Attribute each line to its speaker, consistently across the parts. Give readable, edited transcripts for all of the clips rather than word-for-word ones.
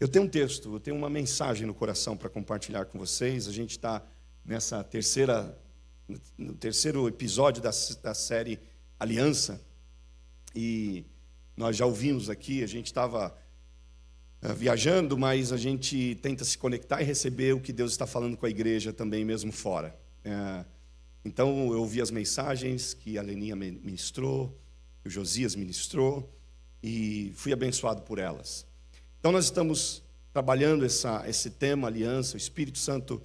Speaker 1: Eu tenho um texto, eu tenho uma mensagem no coração para compartilhar com vocês. A gente está no terceiro episódio da série Aliança. E nós já ouvimos aqui, a gente estava viajando, mas a gente tenta se conectar e receber o que Deus está falando com a igreja também, mesmo fora. Então, eu ouvi as mensagens que a Leninha ministrou, que o Josias ministrou, e fui abençoado por elas. Então, nós estamos trabalhando esse tema, aliança. O Espírito Santo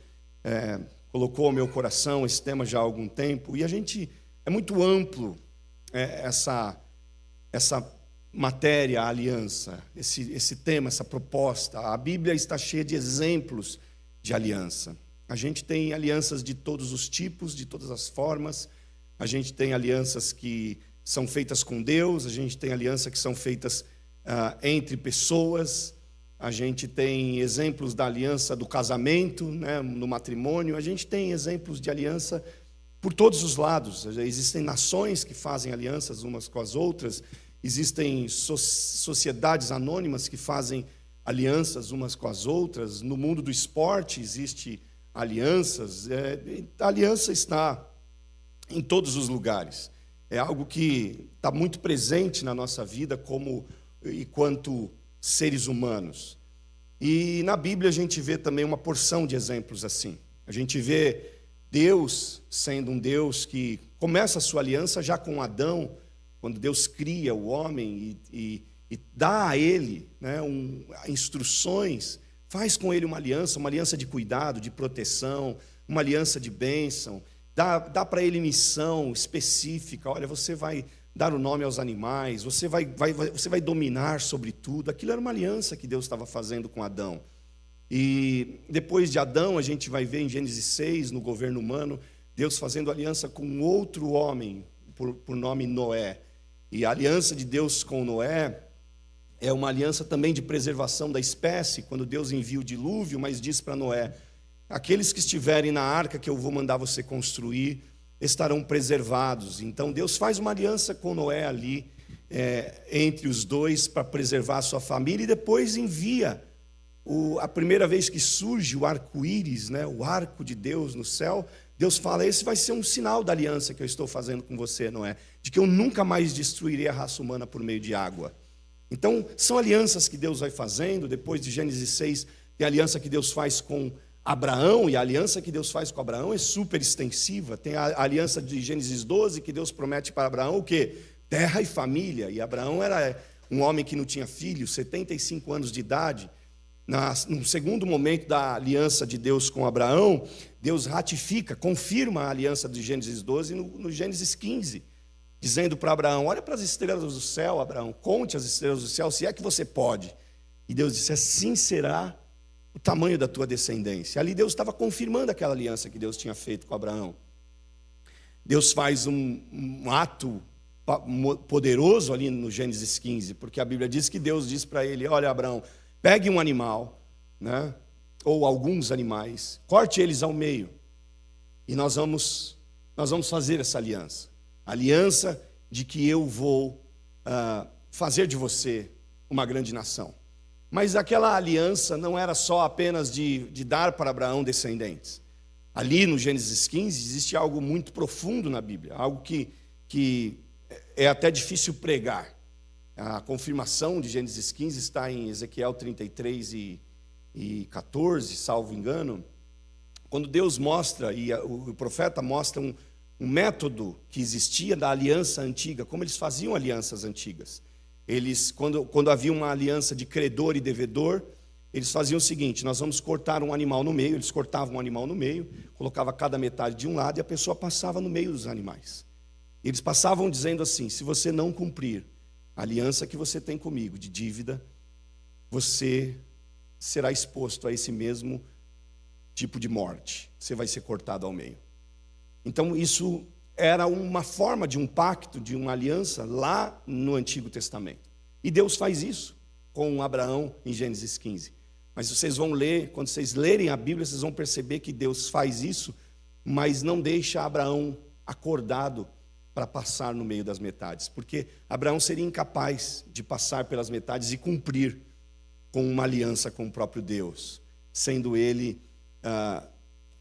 Speaker 1: colocou ao meu coração esse tema já há algum tempo, e é muito amplo essa matéria, a aliança, esse tema, essa proposta. A Bíblia está cheia de exemplos de aliança. A gente tem alianças de todos os tipos, de todas as formas. A gente tem alianças que são feitas com Deus, a gente tem alianças que são feitas entre pessoas, a gente tem exemplos da aliança do casamento, né, no matrimônio, a gente tem exemplos de aliança por todos os lados. Existem nações que fazem alianças umas com as outras, existem sociedades anônimas que fazem alianças umas com as outras. No mundo do esporte existe alianças. A aliança está em todos os lugares. É algo que está muito presente na nossa vida enquanto seres humanos. E na Bíblia a gente vê também uma porção de exemplos assim. A gente vê Deus sendo um Deus que começa a sua aliança já com Adão, quando Deus cria o homem e dá a ele, né, instruções, faz com ele uma aliança de cuidado, de proteção, uma aliança de bênção, dá para ele missão específica. Olha, você vai dar o nome aos animais, você vai dominar sobre tudo. Aquilo era uma aliança que Deus estava fazendo com Adão. E depois de Adão, a gente vai ver em Gênesis 6, no governo humano, Deus fazendo aliança com outro homem, por nome Noé. E a aliança de Deus com Noé é uma aliança também de preservação da espécie, quando Deus envia o dilúvio, mas diz para Noé: aqueles que estiverem na arca que eu vou mandar você construir estarão preservados. Então Deus faz uma aliança com Noé ali, entre os dois, para preservar a sua família, e depois envia a primeira vez que surge o arco-íris, né, o arco de Deus no céu. Deus fala: esse vai ser um sinal da aliança que eu estou fazendo com você, Noé, de que eu nunca mais destruirei a raça humana por meio de água. Então, são alianças que Deus vai fazendo. Depois de Gênesis 6, tem a aliança que Deus faz com Abraão, e a aliança que Deus faz com Abraão é super extensiva. Tem a aliança de Gênesis 12, que Deus promete para Abraão o quê? Terra e família. E Abraão era um homem que não tinha filhos, 75 anos de idade. No segundo momento da aliança de Deus com Abraão, Deus ratifica, confirma a aliança de Gênesis 12 no Gênesis 15, dizendo para Abraão: olha para as estrelas do céu, Abraão, conte as estrelas do céu, se é que você pode. E Deus disse: assim será o tamanho da tua descendência. Ali Deus estava confirmando aquela aliança que Deus tinha feito com Abraão. Deus faz um ato poderoso ali no Gênesis 15, porque a Bíblia diz que Deus diz para ele: olha, Abraão, pegue um animal, né, ou alguns animais, corte eles ao meio, e nós vamos fazer essa aliança. Aliança de que eu vou fazer de você uma grande nação. Mas aquela aliança não era só apenas de dar para Abraão descendentes. Ali no Gênesis 15 existe algo muito profundo na Bíblia, algo que é até difícil pregar. A confirmação de Gênesis 15 está em Ezequiel 33 e 14, salvo engano, quando Deus mostra, e o profeta mostra um método que existia da aliança antiga, como eles faziam alianças antigas. Eles, quando havia uma aliança de credor e devedor, eles faziam o seguinte: nós vamos cortar um animal no meio. Eles cortavam um animal no meio, colocavam cada metade de um lado, e a pessoa passava no meio dos animais. Eles passavam dizendo assim: se você não cumprir a aliança que você tem comigo de dívida, você será exposto a esse mesmo tipo de morte. Você vai ser cortado ao meio. Então isso era uma forma de um pacto, de uma aliança lá no Antigo Testamento. E Deus faz isso com Abraão em Gênesis 15. Mas vocês vão ler, quando vocês lerem a Bíblia, vocês vão perceber que Deus faz isso, mas não deixa Abraão acordado para passar no meio das metades, porque Abraão seria incapaz de passar pelas metades e cumprir com uma aliança com o próprio Deus, sendo ele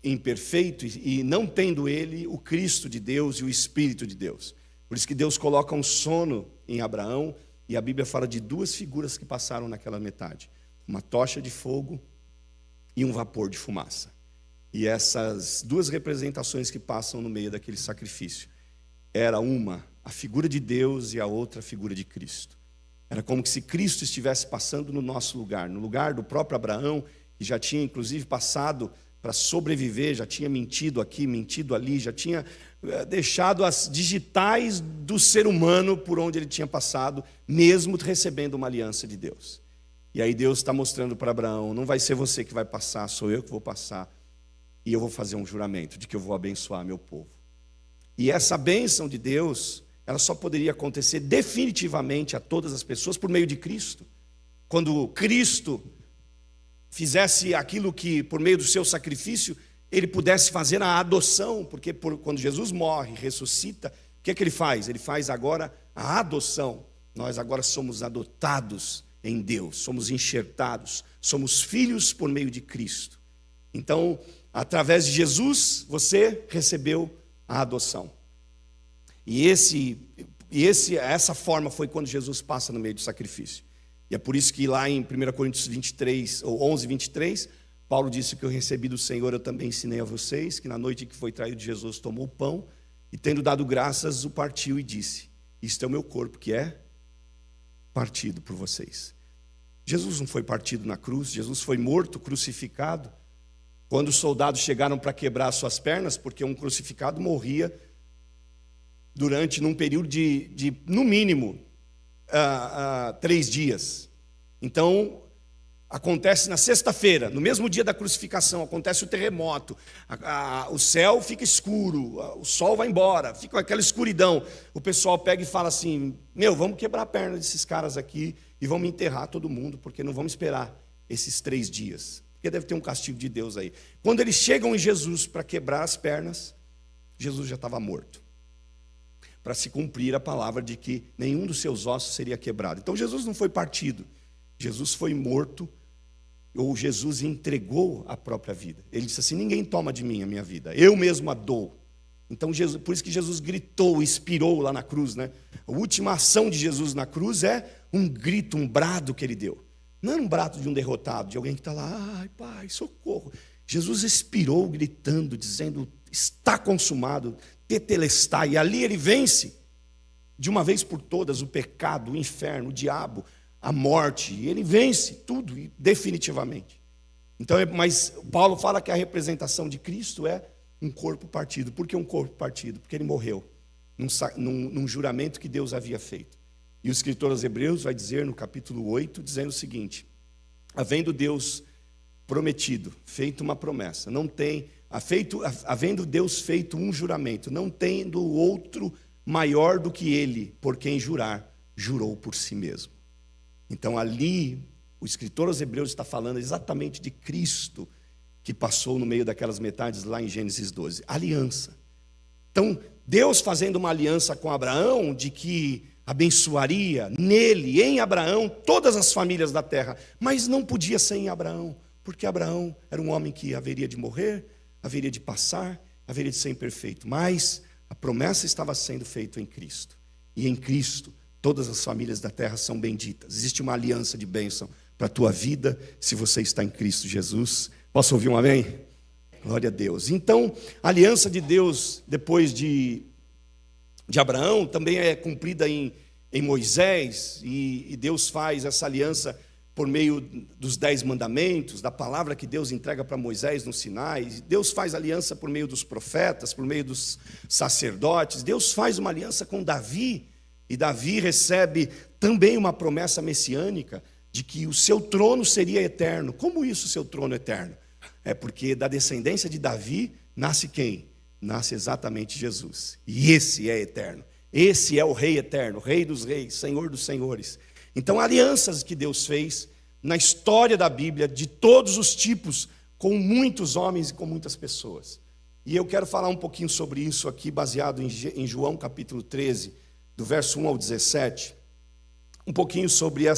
Speaker 1: imperfeito e não tendo ele o Cristo de Deus e o Espírito de Deus. Por isso que Deus coloca um sono em Abraão, e a Bíblia fala de duas figuras que passaram naquela metade: uma tocha de fogo e um vapor de fumaça. E essas duas representações que passam no meio daquele sacrifício, era uma a figura de Deus e a outra a figura de Cristo. Era como se Cristo estivesse passando no nosso lugar, no lugar do próprio Abraão, que já tinha inclusive passado para sobreviver, já tinha mentido aqui, mentido ali, já tinha deixado as digitais do ser humano por onde ele tinha passado, mesmo recebendo uma aliança de Deus. E aí Deus está mostrando para Abraão: não vai ser você que vai passar, sou eu que vou passar, e eu vou fazer um juramento de que eu vou abençoar meu povo. E essa bênção de Deus, ela só poderia acontecer definitivamente a todas as pessoas por meio de Cristo. Quando Cristo fizesse aquilo que, por meio do seu sacrifício, ele pudesse fazer a adoção, porque quando Jesus morre, ressuscita, o que é que ele faz? Ele faz agora a adoção. Nós agora somos adotados em Deus, somos enxertados, somos filhos por meio de Cristo. Então, através de Jesus, você recebeu a adoção. E essa forma foi quando Jesus passa no meio do sacrifício. E é por isso que lá em 1 Coríntios 23, ou 11, 23, Paulo disse: que eu recebi do Senhor, eu também ensinei a vocês, que na noite em que foi traído, Jesus tomou o pão, e tendo dado graças, o partiu e disse: isto é o meu corpo, que é partido por vocês. Jesus não foi partido na cruz, Jesus foi morto, crucificado. Quando os soldados chegaram para quebrar suas pernas, porque um crucificado morria num período de no mínimo, 3 dias. Então, acontece na sexta-feira, no mesmo dia da crucificação, acontece o terremoto, o céu fica escuro, o sol vai embora, fica aquela escuridão. O pessoal pega e fala assim: vamos quebrar a perna desses caras aqui e vamos enterrar todo mundo, porque não vamos esperar esses 3 dias, porque deve ter um castigo de Deus aí. Quando eles chegam em Jesus para quebrar as pernas, Jesus já estava morto, para se cumprir a palavra de que nenhum dos seus ossos seria quebrado. Então Jesus não foi partido, Jesus foi morto, ou Jesus entregou a própria vida. Ele disse assim: ninguém toma de mim a minha vida, eu mesmo a dou. Então por isso que Jesus gritou, expirou lá na cruz, né? A última ação de Jesus na cruz é um grito, um brado que ele deu. Não era um brado de um derrotado, de alguém que está lá: ai pai, socorro. Jesus expirou gritando, dizendo: está consumado, tetelestai. E ali ele vence de uma vez por todas o pecado, o inferno, o diabo, a morte. E ele vence tudo definitivamente. Então, mas Paulo fala que a representação de Cristo é um corpo partido. Por que um corpo partido? Porque ele morreu num juramento que Deus havia feito. E o escritor aos Hebreus vai dizer no capítulo 8, dizendo o seguinte: havendo Deus prometido, feito uma promessa, havendo Deus feito um juramento, não tendo outro maior do que ele, por quem jurar, jurou por si mesmo. Então ali, o escritor aos Hebreus está falando exatamente de Cristo, que passou no meio daquelas metades lá em Gênesis 12, aliança. Então, Deus fazendo uma aliança com Abraão, de que abençoaria nele, em Abraão, todas as famílias da terra, mas não podia ser em Abraão, porque Abraão era um homem que haveria de morrer, haveria de passar, haveria de ser imperfeito, mas a promessa estava sendo feita em Cristo, e em Cristo todas as famílias da terra são benditas. Existe uma aliança de bênção para a tua vida, se você está em Cristo Jesus. Posso ouvir um amém? Glória a Deus. Então, a aliança de Deus, depois de Abraão, também é cumprida em Moisés, e Deus faz essa aliança por meio dos 10 mandamentos, da palavra que Deus entrega para Moisés no Sinai. Deus faz aliança por meio dos profetas, por meio dos sacerdotes. Deus faz uma aliança com Davi, e Davi recebe também uma promessa messiânica de que o seu trono seria eterno. Como isso, o seu trono eterno? É porque da descendência de Davi nasce quem? Nasce exatamente Jesus. E esse é eterno. Esse é o Rei eterno, Rei dos reis, Senhor dos senhores. Então, alianças que Deus fez na história da Bíblia, de todos os tipos, com muitos homens e com muitas pessoas. E eu quero falar um pouquinho sobre isso aqui, baseado em João capítulo 13, do verso 1 ao 17. Um pouquinho sobre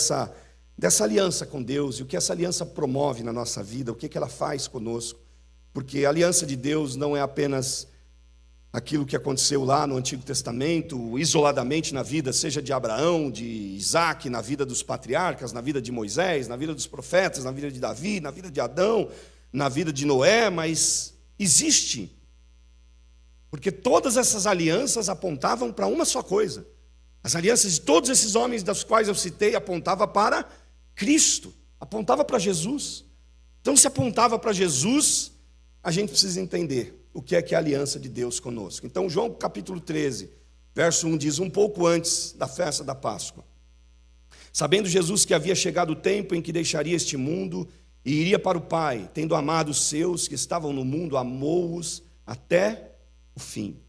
Speaker 1: dessa aliança com Deus e o que essa aliança promove na nossa vida, o que ela faz conosco. Porque a aliança de Deus não é apenas aquilo que aconteceu lá no Antigo Testamento, isoladamente na vida, seja de Abraão, de Isaac, na vida dos patriarcas, na vida de Moisés, na vida dos profetas, na vida de Davi, na vida de Adão, na vida de Noé, mas existe. Porque todas essas alianças apontavam para uma só coisa. As alianças de todos esses homens das quais eu citei apontavam para Cristo, apontava para Jesus. Então, se apontava para Jesus, a gente precisa entender o que é a aliança de Deus conosco. Então, João capítulo 13, verso 1 diz: um pouco antes da festa da Páscoa, sabendo Jesus que havia chegado o tempo em que deixaria este mundo e iria para o Pai, tendo amado os seus que estavam no mundo, amou-os até o fim.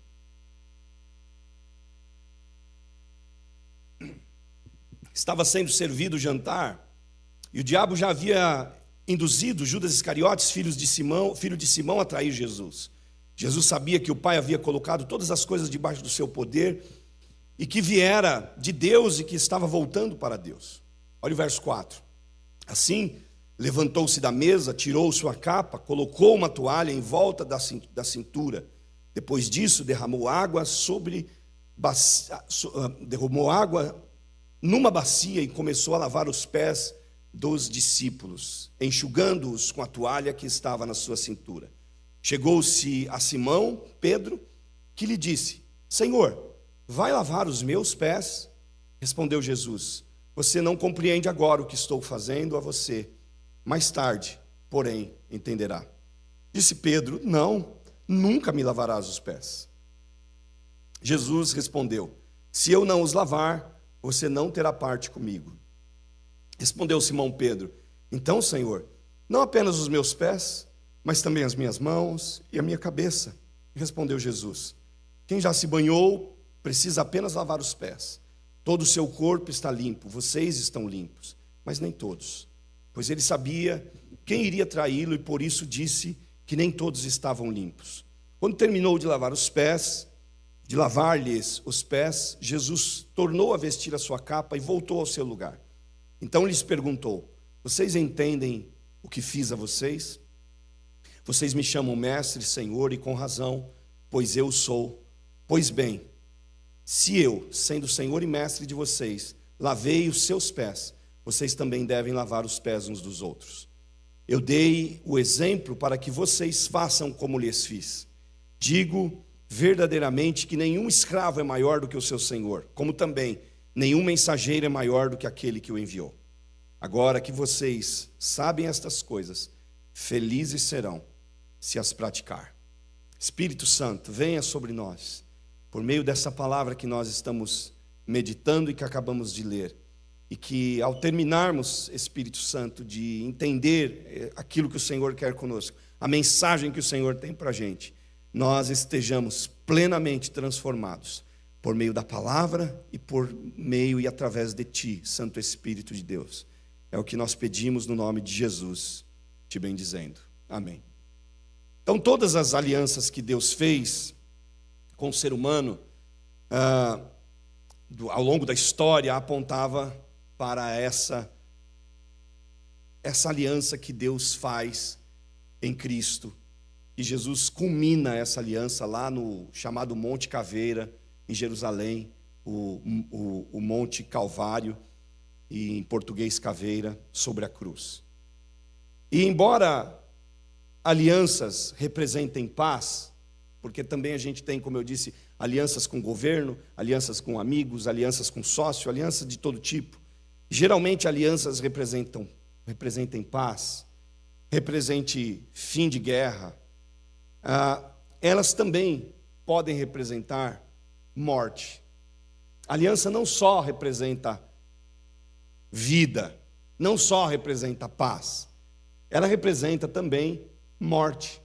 Speaker 1: Estava sendo servido o jantar, e o diabo já havia induzido Judas Iscariotes, filho de Simão, a trair Jesus. Jesus sabia que o Pai havia colocado todas as coisas debaixo do seu poder, e que viera de Deus e que estava voltando para Deus. Olha o verso 4. Assim, levantou-se da mesa, tirou sua capa, colocou uma toalha em volta da cintura. Depois disso, derramou água numa bacia e começou a lavar os pés dos discípulos, enxugando-os com a toalha que estava na sua cintura. Chegou-se a Simão, Pedro, que lhe disse: Senhor, vai lavar os meus pés? Respondeu Jesus: você não compreende agora o que estou fazendo a você. Mais tarde, porém, entenderá. Disse Pedro: não, nunca me lavarás os pés. Jesus respondeu: se eu não os lavar, você não terá parte comigo. Respondeu Simão Pedro: então, Senhor, não apenas os meus pés, mas também as minhas mãos e a minha cabeça. Respondeu Jesus: quem já se banhou precisa apenas lavar os pés. Todo o seu corpo está limpo, vocês estão limpos, mas nem todos. Pois ele sabia quem iria traí-lo e por isso disse que nem todos estavam limpos. Quando terminou de lavar-lhes os pés, Jesus tornou a vestir a sua capa e voltou ao seu lugar. Então lhes perguntou: vocês entendem o que fiz a vocês? Vocês me chamam mestre, Senhor, e com razão, pois eu sou. Pois bem, se eu, sendo Senhor e mestre de vocês, lavei os seus pés, vocês também devem lavar os pés uns dos outros. Eu dei o exemplo para que vocês façam como lhes fiz. Digo verdadeiramente que nenhum escravo é maior do que o seu senhor, como também nenhum mensageiro é maior do que aquele que o enviou. Agora que vocês sabem estas coisas, felizes serão se as praticar. Espírito Santo, venha sobre nós, por meio dessa palavra que nós estamos meditando e que acabamos de ler, e que ao terminarmos, Espírito Santo, de entender aquilo que o Senhor quer conosco, a mensagem que o Senhor tem para a gente, nós estejamos plenamente transformados por meio da palavra e por meio e através de Ti, Santo Espírito de Deus. É o que nós pedimos no nome de Jesus, te bendizendo. Amém. Então, todas as alianças que Deus fez com o ser humano, ao longo da história, apontava para essa aliança que Deus faz em Cristo. E Jesus culmina essa aliança lá no chamado Monte Caveira, em Jerusalém, o Monte Calvário, e em português caveira, sobre a cruz. E embora alianças representem paz, porque também a gente tem, como eu disse, alianças com o governo, alianças com amigos, alianças com sócio, alianças de todo tipo. Geralmente alianças representem paz, represente fim de guerra. Elas também podem representar morte. A aliança não só representa vida, não só representa paz, ela representa também morte.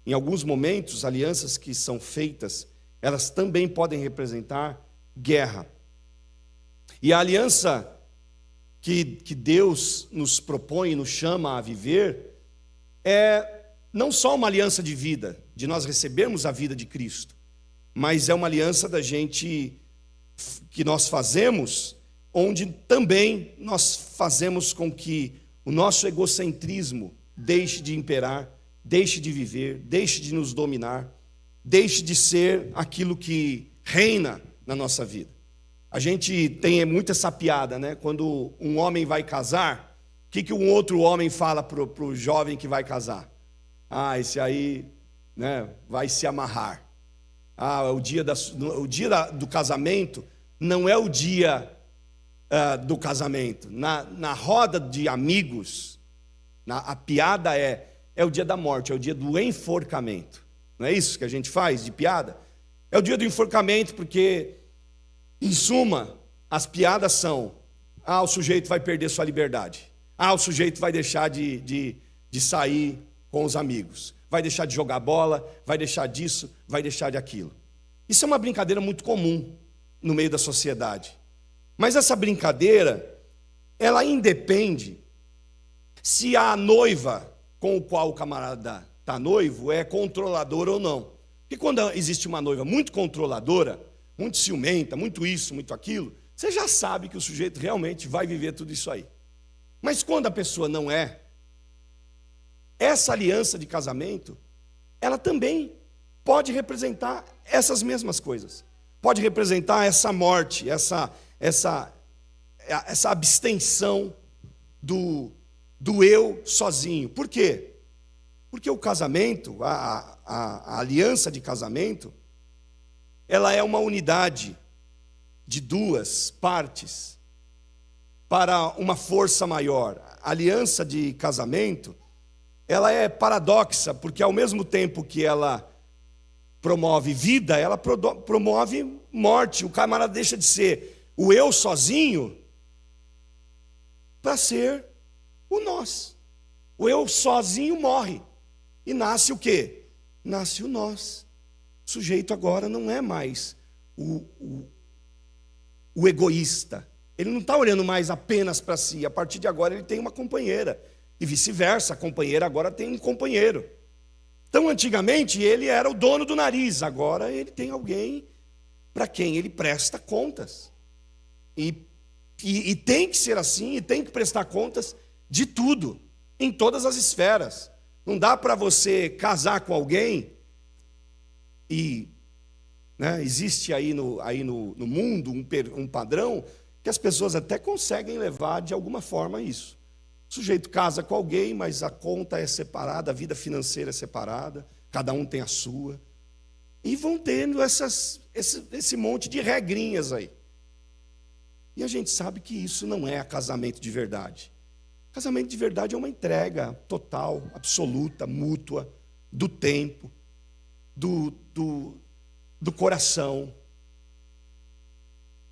Speaker 1: Em alguns momentos, alianças que são feitas, elas também podem representar guerra. E a aliança que Deus nos propõe, nos chama a viver, é não só uma aliança de vida, de nós recebermos a vida de Cristo, mas é uma aliança da gente, que nós fazemos onde também nós fazemos com que o nosso egocentrismo deixe de imperar, deixe de viver, deixe de nos dominar, deixe de ser aquilo que reina na nossa vida. A gente tem muito essa piada, né? Quando um homem vai casar, o que um outro homem fala para o jovem que vai casar? Ah, esse aí, né, vai se amarrar. Ah, o dia do casamento não é o dia do casamento. Na roda de amigos, a piada é o dia da morte, é o dia do enforcamento. Não é isso que a gente faz de piada? É o dia do enforcamento, porque, em suma, as piadas são: o sujeito vai perder sua liberdade. O sujeito vai deixar de sair com os amigos. Vai deixar de jogar bola, vai deixar disso, vai deixar de aquilo. Isso é uma brincadeira muito comum no meio da sociedade. Mas essa brincadeira, ela independe se a noiva com o qual o camarada está noivo é controladora ou não. Porque quando existe uma noiva muito controladora, muito ciumenta, muito isso, muito aquilo, você já sabe que o sujeito realmente vai viver tudo isso aí. Mas quando a pessoa não é, essa aliança de casamento, ela também pode representar essas mesmas coisas. Pode representar essa morte, essa abstenção do eu sozinho. Por quê? Porque o casamento, a aliança de casamento, ela é uma unidade de duas partes para uma força maior. A aliança de casamento, ela é paradoxa, porque ao mesmo tempo que ela promove vida, ela promove morte. O camarada deixa de ser o eu sozinho para ser o nós. O eu sozinho morre. E nasce o quê? Nasce o nós. O sujeito agora não é mais o egoísta. Ele não está olhando mais apenas para si. A partir de agora ele tem uma companheira. E vice-versa, a companheira agora tem um companheiro. Então, antigamente, ele era o dono do nariz. Agora ele tem alguém para quem ele presta contas. E tem que ser assim, e tem que prestar contas de tudo, em todas as esferas. Não dá para você casar com alguém e, né, existe aí no mundo um padrão que as pessoas até conseguem levar de alguma forma isso. O sujeito casa com alguém, mas a conta é separada, a vida financeira é separada, cada um tem a sua. E vão tendo esse monte de regrinhas aí. E a gente sabe que isso não é casamento de verdade. Casamento de verdade é uma entrega total, absoluta, mútua, do tempo, do coração,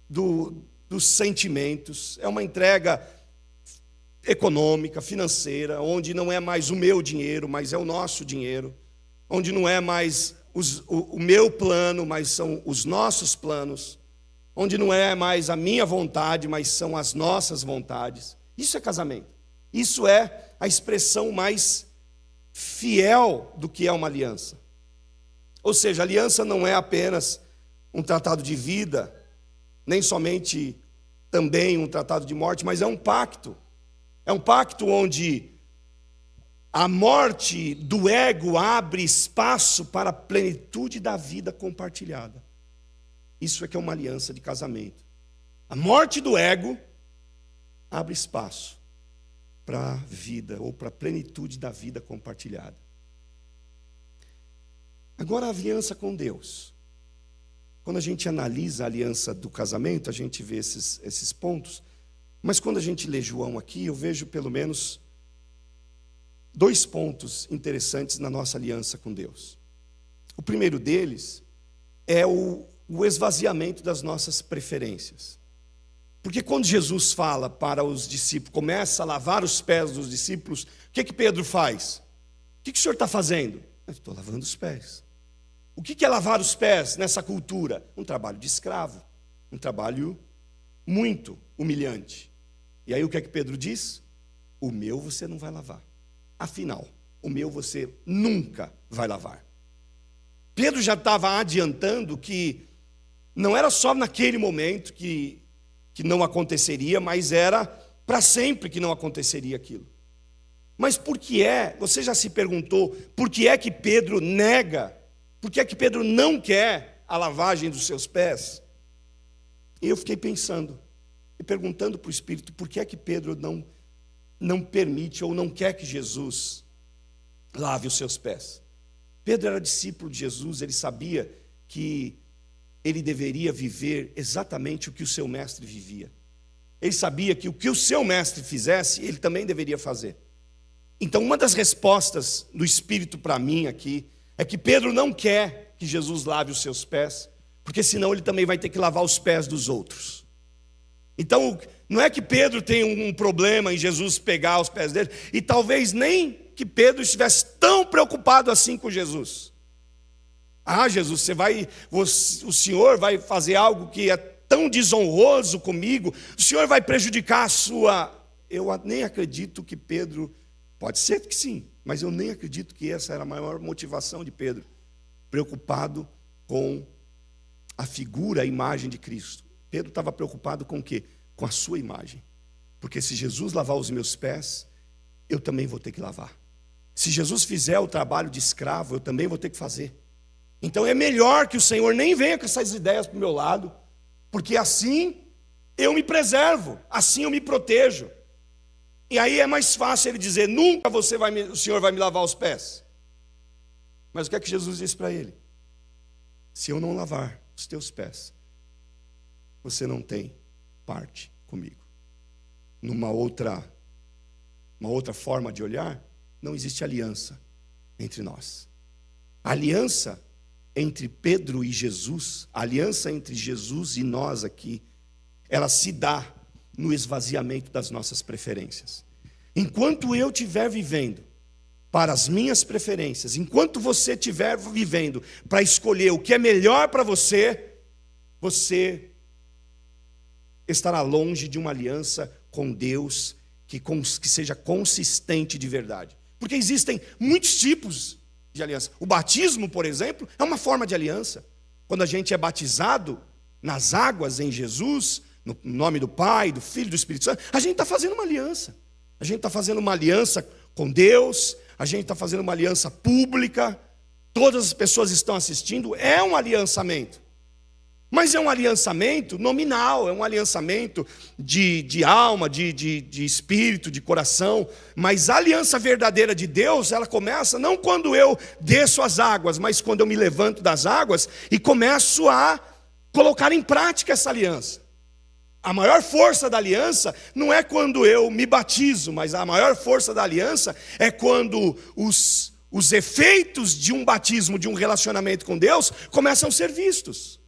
Speaker 1: dos sentimentos. É uma entrega econômica, financeira, onde não é mais o meu dinheiro, mas é o nosso dinheiro, onde não é mais o meu plano, mas são os nossos planos, onde não é mais a minha vontade, mas são as nossas vontades. Isso é casamento. Isso é a expressão mais fiel do que é uma aliança. Ou seja, a aliança não é apenas um tratado de vida, nem somente também um tratado de morte, mas é um pacto. É um pacto onde a morte do ego abre espaço para a plenitude da vida compartilhada. Isso é que é uma aliança de casamento. A morte do ego abre espaço para a vida, ou para a plenitude da vida compartilhada. Agora, a aliança com Deus. Quando a gente analisa a aliança do casamento, a gente vê esses pontos. Mas quando a gente lê João aqui, eu vejo pelo menos 2 pontos interessantes na nossa aliança com Deus. O primeiro deles é o esvaziamento das nossas preferências. Porque quando Jesus fala para os discípulos, começa a lavar os pés dos discípulos, o que Pedro faz? O que o senhor está fazendo? Eu estou lavando os pés. O que é lavar os pés nessa cultura? Um trabalho de escravo, um trabalho muito humilhante. E aí o que é que Pedro diz? O meu você não vai lavar. Afinal, o meu você nunca vai lavar. Pedro já estava adiantando que não era só naquele momento que que não aconteceria, mas era para sempre que não aconteceria aquilo. Mas por que você já se perguntou, por que é que Pedro nega? Por que é que Pedro não quer a lavagem dos seus pés? E eu fiquei pensando, e perguntando para o Espírito, por que é que Pedro não permite ou não quer que Jesus lave os seus pés? Pedro era discípulo de Jesus, ele sabia que ele deveria viver exatamente o que o seu mestre vivia. Ele sabia que o que o seu mestre fizesse, ele também deveria fazer. Então, uma das respostas do Espírito para mim aqui é que Pedro não quer que Jesus lave os seus pés, porque senão ele também vai ter que lavar os pés dos outros. Então, não é que Pedro tem um problema em Jesus pegar os pés dele, e talvez nem que Pedro estivesse tão preocupado assim com Jesus. Jesus, o Senhor vai fazer algo que é tão desonroso comigo, o Senhor vai prejudicar a sua... Eu nem acredito que Pedro... Pode ser que sim, mas eu nem acredito que essa era a maior motivação de Pedro, preocupado com a figura, a imagem de Cristo. Pedro estava preocupado com o quê? Com a sua imagem. Porque se Jesus lavar os meus pés, eu também vou ter que lavar. Se Jesus fizer o trabalho de escravo, eu também vou ter que fazer. Então é melhor que o Senhor nem venha com essas ideias para o meu lado, porque assim eu me preservo, assim eu me protejo. E aí é mais fácil ele dizer, nunca o Senhor vai me lavar os pés. Mas o que é que Jesus disse para ele? Se eu não lavar os teus pés, você não tem parte comigo. Uma outra forma de olhar, não existe aliança entre nós. A aliança entre Pedro e Jesus, a aliança entre Jesus e nós aqui, ela se dá no esvaziamento das nossas preferências. Enquanto eu estiver vivendo para as minhas preferências, enquanto você estiver vivendo para escolher o que é melhor para você, você estará longe de uma aliança com Deus que seja consistente de verdade. Porque existem muitos tipos de aliança. O batismo, por exemplo, é uma forma de aliança. Quando a gente é batizado nas águas em Jesus, no nome do Pai, do Filho e do Espírito Santo, a gente está fazendo uma aliança. A gente está fazendo uma aliança com Deus, a gente está fazendo uma aliança pública, todas as pessoas estão assistindo, é um aliançamento. Mas é um aliançamento nominal, é um aliançamento de alma, de espírito, de coração. Mas a aliança verdadeira de Deus, ela começa não quando eu desço as águas, mas quando eu me levanto das águas e começo a colocar em prática essa aliança. A maior força da aliança não é quando eu me batizo, mas a maior força da aliança é quando os efeitos de um batismo, de um relacionamento com Deus, começam a ser vistos.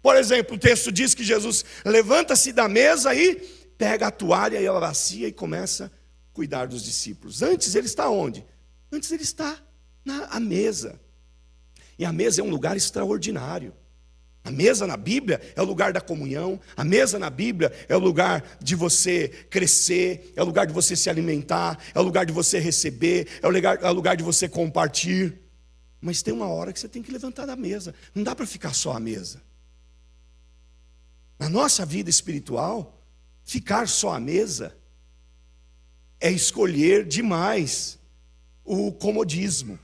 Speaker 1: Por exemplo, o texto diz que Jesus levanta-se da mesa e pega a toalha e a bacia e começa a cuidar dos discípulos. Antes ele está onde? Antes ele está na mesa. E a mesa é um lugar extraordinário. A mesa na Bíblia é o lugar da comunhão. A mesa na Bíblia é o lugar de você crescer, é o lugar de você se alimentar, é o lugar de você receber, é o lugar de você compartilhar. Mas tem uma hora que você tem que levantar da mesa. Não dá para ficar só à mesa. Na nossa vida espiritual, ficar só à mesa é escolher demais o comodismo.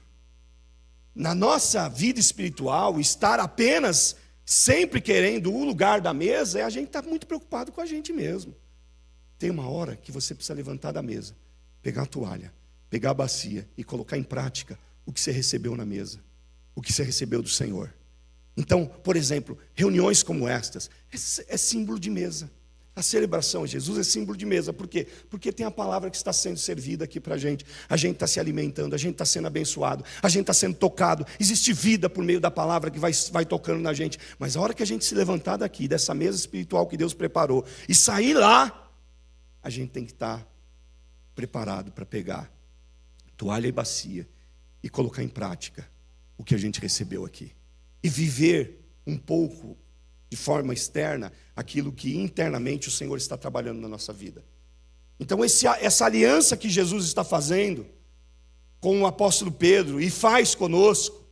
Speaker 1: Na nossa vida espiritual, estar apenas sempre querendo o lugar da mesa, a gente está muito preocupado com a gente mesmo. Tem uma hora que você precisa levantar da mesa, pegar a toalha, pegar a bacia e colocar em prática o que você recebeu na mesa, o que você recebeu do Senhor. Então, por exemplo, reuniões como estas é símbolo de mesa. A celebração a Jesus é símbolo de mesa. Por quê? Porque tem a palavra que está sendo servida aqui para a gente está se alimentando, a gente está sendo abençoado, a gente está sendo tocado, existe vida por meio da palavra que vai tocando na gente. Mas a hora que a gente se levantar daqui, dessa mesa espiritual que Deus preparou, e sair lá, a gente tem que estar preparado para pegar toalha e bacia e colocar em prática o que a gente recebeu aqui. E viver um pouco, de forma externa, aquilo que internamente o Senhor está trabalhando na nossa vida. Então essa aliança que Jesus está fazendo com o apóstolo Pedro e faz conosco,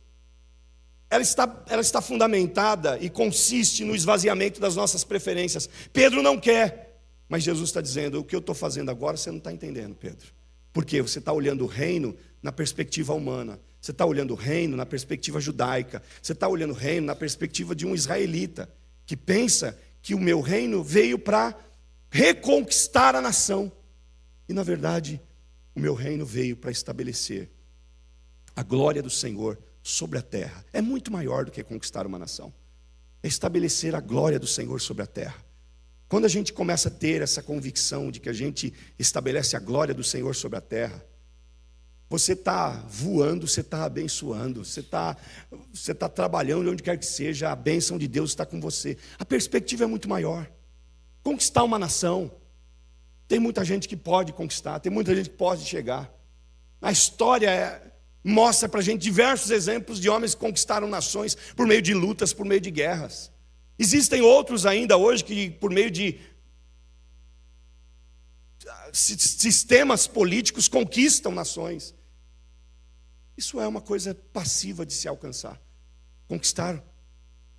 Speaker 1: ela está fundamentada e consiste no esvaziamento das nossas preferências. Pedro não quer, mas Jesus está dizendo: o que eu estou fazendo agora você não está entendendo, Pedro. Porque você está olhando o reino na perspectiva humana, você está olhando o reino na perspectiva judaica, você está olhando o reino na perspectiva de um israelita, que pensa que o meu reino veio para reconquistar a nação. E na verdade, o meu reino veio para estabelecer a glória do Senhor sobre a terra. É muito maior do que conquistar uma nação. É estabelecer a glória do Senhor sobre a terra. Quando a gente começa a ter essa convicção de que a gente estabelece a glória do Senhor sobre a terra, você está voando, você está abençoando, você está trabalhando onde quer que seja, a bênção de Deus está com você. A perspectiva é muito maior. Conquistar uma nação, tem muita gente que pode conquistar, tem muita gente que pode chegar. A história mostra para a gente diversos exemplos de homens que conquistaram nações por meio de lutas, por meio de guerras. Existem outros ainda hoje que, por meio de sistemas políticos, conquistam nações. Isso é uma coisa passiva de se alcançar. Conquistar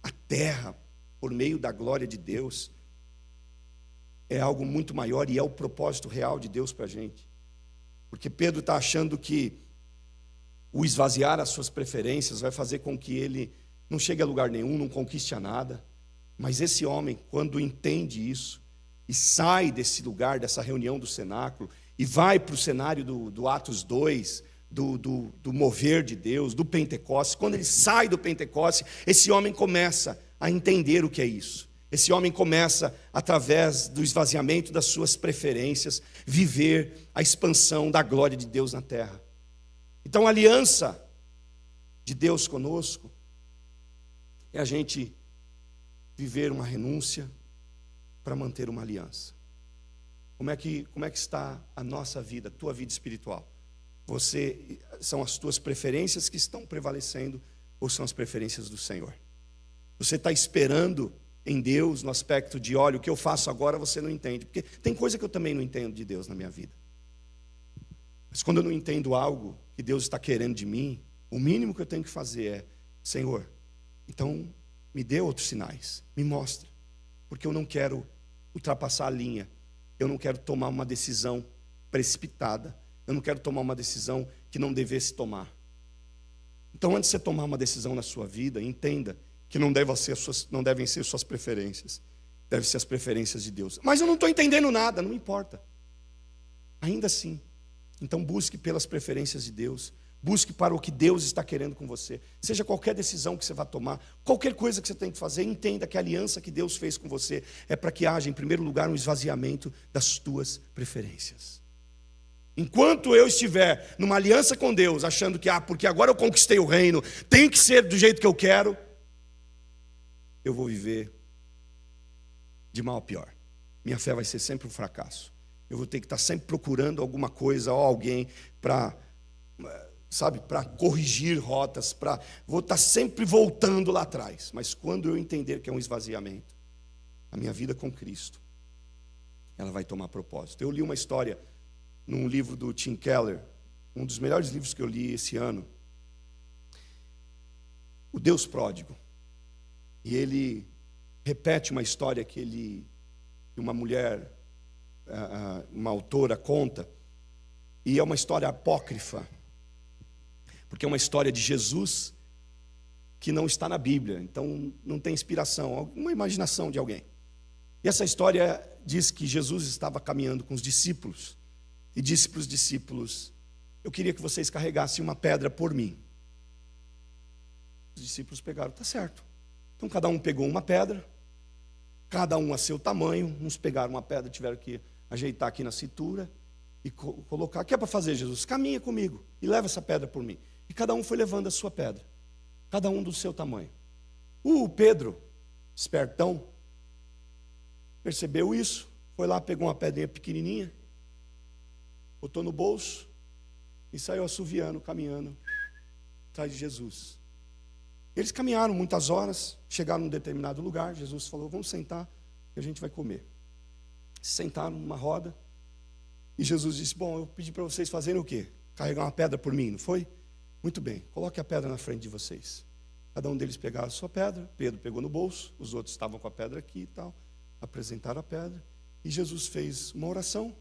Speaker 1: a terra por meio da glória de Deus é algo muito maior e é o propósito real de Deus para a gente. Porque Pedro está achando que o esvaziar as suas preferências vai fazer com que ele não chegue a lugar nenhum, não conquiste a nada. Mas esse homem, quando entende isso, e sai desse lugar, dessa reunião do cenáculo, e vai para o cenário do Atos 2, do mover de Deus, do Pentecostes, quando ele sai do Pentecostes, esse homem começa a entender o que é isso. Esse homem começa, através do esvaziamento das suas preferências, viver a expansão da glória de Deus na terra. Então a aliança de Deus conosco é a gente viver uma renúncia para manter uma aliança. Como é que está a nossa vida, a tua vida espiritual? São as tuas preferências que estão prevalecendo ou são as preferências do Senhor? Você está esperando em Deus no aspecto de, olha, o que eu faço agora você não entende. Porque tem coisa que eu também não entendo de Deus na minha vida. Mas quando eu não entendo algo que Deus está querendo de mim, o mínimo que eu tenho que fazer é: Senhor, então me dê outros sinais, me mostra. Porque eu não quero ultrapassar a linha, eu não quero tomar uma decisão precipitada, eu não quero tomar uma decisão que não devesse tomar. Então, antes de você tomar uma decisão na sua vida, entenda que não devem ser suas preferências, devem ser as preferências de Deus. Mas eu não estou entendendo nada, não importa. Ainda assim, então busque pelas preferências de Deus, busque para o que Deus está querendo com você. Seja qualquer decisão que você vá tomar, qualquer coisa que você tem que fazer, entenda que a aliança que Deus fez com você é para que haja, em primeiro lugar, um esvaziamento das tuas preferências. Enquanto eu estiver numa aliança com Deus, achando que, porque agora eu conquistei o reino, tem que ser do jeito que eu quero, eu vou viver de mal a pior. Minha fé vai ser sempre um fracasso. Eu vou ter que estar sempre procurando alguma coisa ou alguém para corrigir rotas, vou estar sempre voltando lá atrás. Mas quando eu entender que é um esvaziamento, a minha vida com Cristo, ela vai tomar propósito. Eu li uma história num livro do Tim Keller, um dos melhores livros que eu li esse ano, O Deus Pródigo. E ele repete uma história que uma mulher, uma autora conta, e é uma história apócrifa, porque é uma história de Jesus que não está na Bíblia, então não tem inspiração, uma imaginação de alguém. E essa história diz que Jesus estava caminhando com os discípulos, e disse para os discípulos: eu queria que vocês carregassem uma pedra por mim. Os discípulos pegaram: tá certo. Então cada um pegou uma pedra, cada um a seu tamanho. Uns pegaram uma pedra, tiveram que ajeitar aqui na cintura e colocar. O que é para fazer, Jesus? Caminha comigo e leva essa pedra por mim. E cada um foi levando a sua pedra, cada um do seu tamanho. O Pedro, espertão, percebeu isso, foi lá, pegou uma pedrinha pequenininha, botou no bolso e saiu assoviando, caminhando atrás de Jesus. Eles caminharam muitas horas, chegaram num determinado lugar. Jesus falou: vamos sentar e a gente vai comer. Sentaram numa roda e Jesus disse: bom, eu pedi para vocês fazerem o quê? Carregar uma pedra por mim, não foi? Muito bem, coloque a pedra na frente de vocês. Cada um deles pegaram a sua pedra. Pedro pegou no bolso, os outros estavam com a pedra aqui e tal. Apresentaram a pedra. E Jesus fez uma oração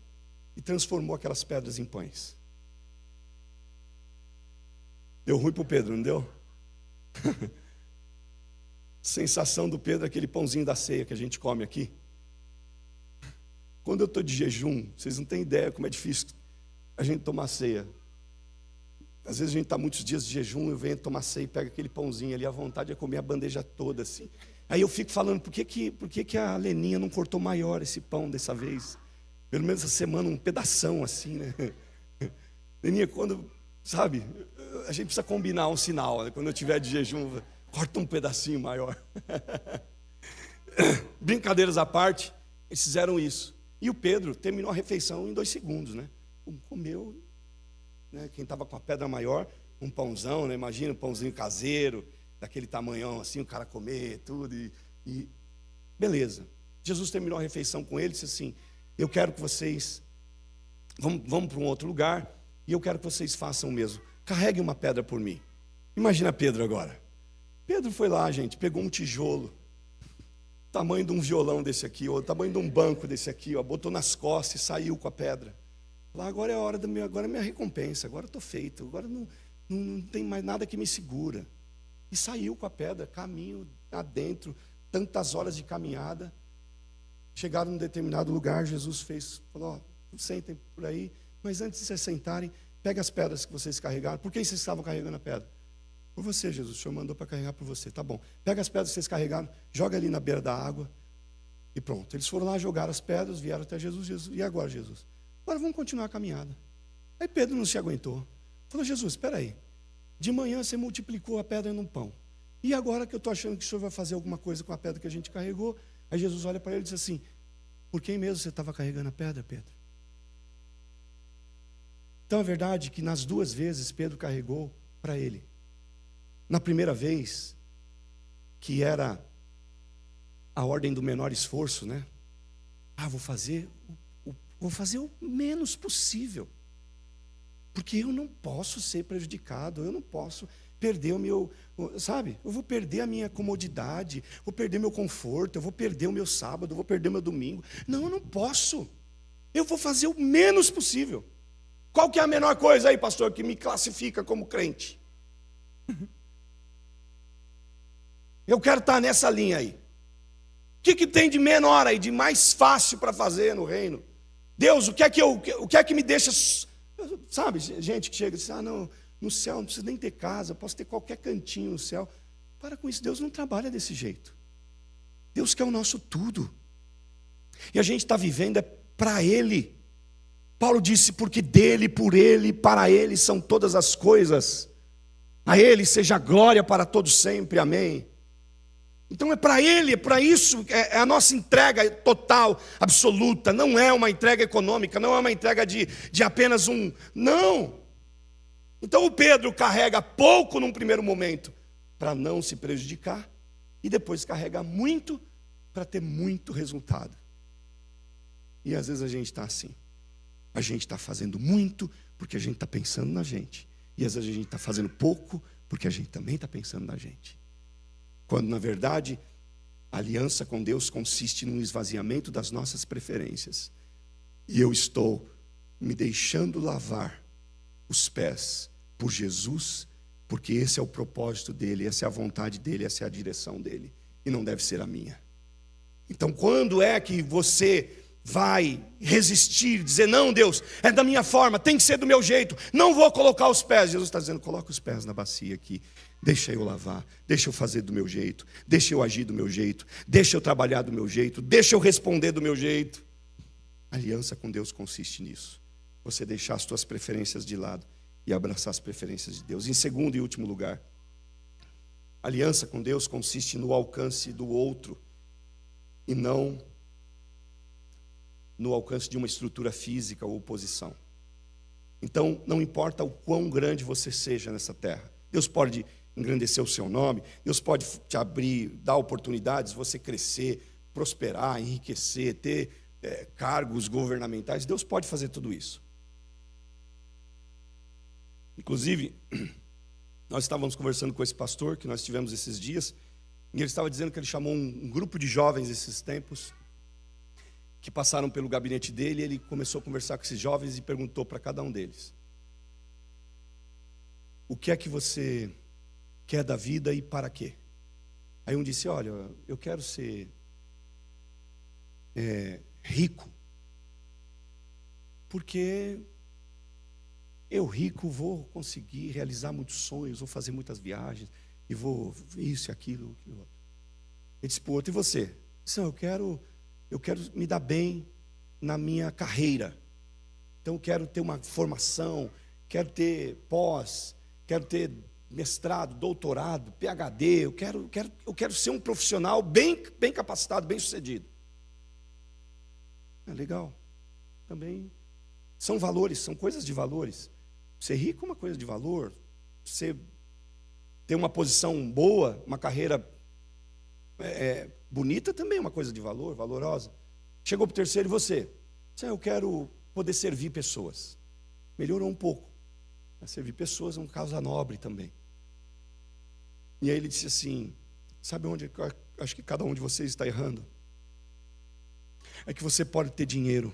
Speaker 1: e transformou aquelas pedras em pães. Deu ruim para o Pedro, não deu? Sensação do Pedro, aquele pãozinho da ceia que a gente come aqui. Quando eu estou de jejum, vocês não têm ideia como é difícil a gente tomar ceia. Às vezes a gente está muitos dias de jejum, eu venho tomar ceia e pego aquele pãozinho ali, a vontade é comer a bandeja toda assim. Aí eu fico falando, por que a Leninha não cortou maior esse pão dessa vez? Pelo menos essa semana, um pedação assim, né? Leninha, quando, sabe, a gente precisa combinar um sinal, né? Quando eu estiver de jejum, corta um pedacinho maior. Brincadeiras à parte, eles fizeram isso. E o Pedro terminou a refeição em 2 segundos, né? Comeu, né? Quem estava com a pedra maior, um pãozão, né? Imagina um pãozinho caseiro, daquele tamanhão assim, o cara comer tudo e beleza. Jesus terminou a refeição com ele e disse assim, eu quero que vocês, vamos para um outro lugar, e eu quero que vocês façam o mesmo. Carreguem uma pedra por mim. Imagina Pedro agora. Pedro foi lá, gente, pegou um tijolo, tamanho de um violão desse aqui, ou tamanho de um banco desse aqui, ó, botou nas costas e saiu com a pedra. Lá, agora é a hora agora é minha recompensa, agora eu estou feito, agora não tem mais nada que me segura. E saiu com a pedra, caminho adentro, tantas horas de caminhada. Chegaram num determinado lugar, Jesus falou, sentem por aí, mas antes de vocês sentarem, pega as pedras que vocês carregaram. Por que vocês estavam carregando a pedra? Por você, Jesus, o Senhor mandou para carregar por você. Tá bom, pega as pedras que vocês carregaram, joga ali na beira da água e pronto. Eles foram lá, jogaram as pedras, vieram até Jesus. E agora, Jesus? Agora vamos continuar a caminhada. Aí Pedro não se aguentou. Falou, Jesus, espera aí. De manhã você multiplicou a pedra num pão. E agora que eu estou achando que o Senhor vai fazer alguma coisa com a pedra que a gente carregou, aí Jesus olha para ele e diz assim, por quem mesmo você estava carregando a pedra, Pedro? Então é verdade que nas 2 vezes Pedro carregou para ele. Na primeira vez, que era a ordem do menor esforço, né? Vou fazer o menos possível. Porque eu não posso ser prejudicado, eu não posso perder o meu, sabe? Eu vou perder a minha comodidade, vou perder meu conforto, eu vou perder o meu sábado, eu vou perder o meu domingo. Não, eu não posso. Eu vou fazer o menos possível. Qual que é a menor coisa aí, pastor, que me classifica como crente? Eu quero estar nessa linha aí. O que tem de menor aí, de mais fácil para fazer no reino? Deus, o que é que me deixa... Sabe, gente que chega e diz, não, no céu não precisa nem ter casa, posso ter qualquer cantinho no céu. Para com isso, Deus não trabalha desse jeito. Deus quer o nosso tudo. E a gente está vivendo para Ele. Paulo disse, porque dele, por Ele, para Ele são todas as coisas. A Ele seja a glória para todos sempre, amém. Então é para Ele, é para isso, é a nossa entrega total, absoluta. Não é uma entrega econômica, não é uma entrega de apenas um... Não! Então o Pedro carrega pouco num primeiro momento, para não se prejudicar, e depois carrega muito, para ter muito resultado. E às vezes a gente está assim. A gente está fazendo muito, porque a gente está pensando na gente. E às vezes a gente está fazendo pouco, porque a gente também está pensando na gente. Quando, na verdade, a aliança com Deus consiste no esvaziamento das nossas preferências. E eu estou me deixando lavar os pés por Jesus, porque esse é o propósito dele, essa é a vontade dele, essa é a direção dele, e não deve ser a minha. Então, quando é que você vai resistir, dizer, não, Deus, é da minha forma, tem que ser do meu jeito, não vou colocar os pés? Jesus está dizendo, coloca os pés na bacia aqui, deixa eu lavar, deixa eu fazer do meu jeito, deixa eu agir do meu jeito, deixa eu trabalhar do meu jeito, deixa eu responder do meu jeito. A aliança com Deus consiste nisso, você deixar as suas preferências de lado e abraçar as preferências de Deus. Em segundo e último lugar, a aliança com Deus consiste no alcance do outro e não no alcance de uma estrutura física ou posição. Então, não importa o quão grande você seja nessa terra, Deus pode engrandecer o seu nome, Deus pode te abrir, dar oportunidades, você crescer, prosperar, enriquecer, ter cargos governamentais, Deus pode fazer tudo isso. Inclusive, Nós estávamos conversando com esse pastor que nós tivemos esses dias, e ele estava dizendo que ele chamou um grupo de jovens esses tempos, que passaram pelo gabinete dele, e ele começou a conversar com esses jovens e perguntou para cada um deles: o que é que você quer da vida e para quê? Aí um disse: olha, eu quero ser rico, porque eu rico vou conseguir realizar muitos sonhos, vou fazer muitas viagens, e vou isso e aquilo, aquilo outro. Ele disse para o outro: e você? Ele disse: não, eu quero me dar bem na minha carreira. Então eu quero ter uma formação, quero ter pós, quero ter mestrado, doutorado, PhD, eu quero ser um profissional bem capacitado, bem sucedido. Legal. Também são valores, são coisas de valores. Ser rico é uma coisa de valor. Você ter uma posição boa, uma carreira bonita também é uma coisa de valor, valorosa. Chegou para o terceiro: e você? Eu quero poder servir pessoas. Melhorou um pouco. Servir pessoas é uma causa nobre também. E aí ele disse assim: sabe onde eu acho que cada um de vocês está errando? É que você pode ter dinheiro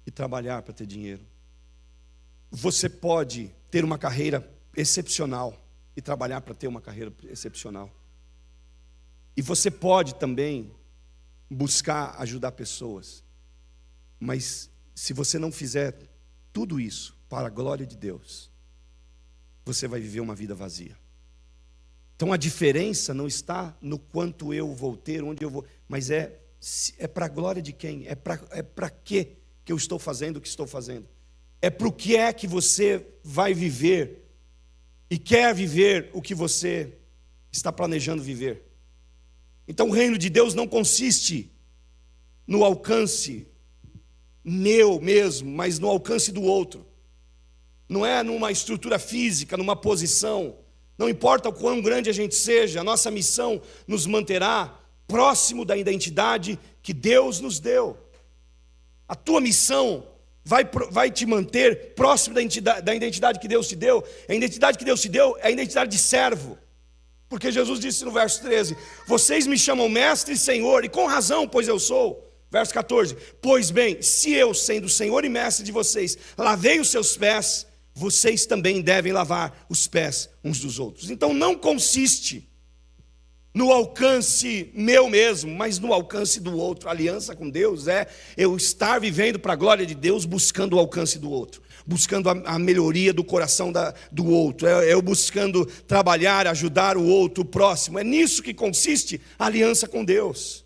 Speaker 1: e trabalhar para ter dinheiro. Você pode ter uma carreira excepcional e trabalhar para ter uma carreira excepcional. E você pode também buscar ajudar pessoas. Mas se você não fizer tudo isso para a glória de Deus, você vai viver uma vida vazia. Então a diferença não está no quanto eu vou ter, onde eu vou, mas é para a glória de quem? É para quê que eu estou fazendo o que estou fazendo? É para o que é que você vai viver e quer viver o que você está planejando viver. Então o reino de Deus não consiste no alcance meu mesmo, mas no alcance do outro. Não é numa estrutura física, numa posição. Não importa o quão grande a gente seja, a nossa missão nos manterá próximo da identidade que Deus nos deu. A tua missão vai te manter próximo da identidade que Deus te deu. A identidade que Deus te deu é a identidade de servo. Porque Jesus disse no verso 13: vocês me chamam mestre e senhor, e com razão, pois eu sou. Verso 14: pois bem, se eu, sendo senhor e mestre de vocês, lavei os seus pés, vocês também devem lavar os pés uns dos outros. Então não consiste no alcance meu mesmo, mas no alcance do outro. A aliança com Deus é eu estar vivendo para a glória de Deus, buscando o alcance do outro, buscando a melhoria do coração do outro, eu buscando trabalhar, ajudar o outro, o próximo. É nisso que consiste a aliança com Deus.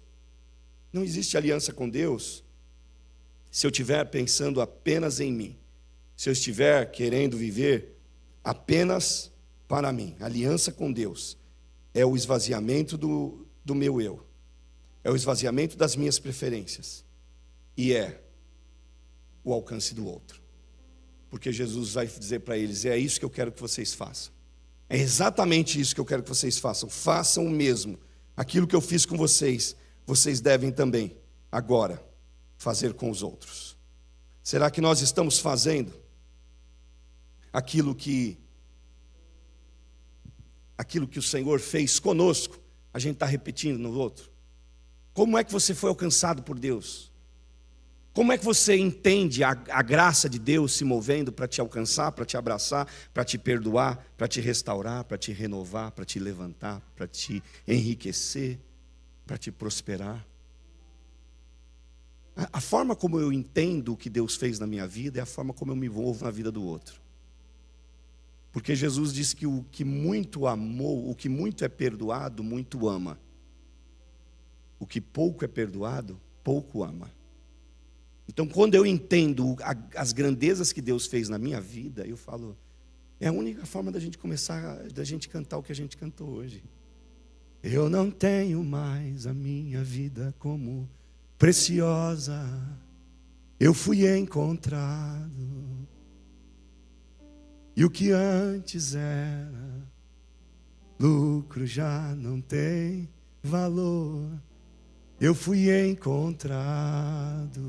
Speaker 1: Não existe aliança com Deus se eu estiver pensando apenas em mim, se eu estiver querendo viver apenas para mim. Aliança com Deus é o esvaziamento do meu eu, é o esvaziamento das minhas preferências, e é o alcance do outro. Porque Jesus vai dizer para eles: é isso que eu quero que vocês façam. É exatamente isso que eu quero que vocês façam. Façam o mesmo. Aquilo que eu fiz com vocês, vocês devem também agora fazer com os outros. Será que nós estamos fazendo aquilo que o Senhor fez conosco, a gente está repetindo no outro? Como é que você foi alcançado por Deus? Como é que você entende a graça de Deus se movendo para te alcançar, para te abraçar, para te perdoar, para te restaurar, para te renovar, para te levantar, para te enriquecer, para te prosperar? A forma como eu entendo o que Deus fez na minha vida é a forma como eu me envolvo na vida do outro. Porque Jesus disse que o que muito amou, o que muito é perdoado, muito ama. O que pouco é perdoado, pouco ama. Então, quando eu entendo as grandezas que Deus fez na minha vida, eu falo: é a única forma da gente começar, da gente cantar o que a gente cantou hoje. Eu não tenho mais a minha vida como preciosa, eu fui encontrado. E o que antes era lucro já não tem valor, eu fui encontrado.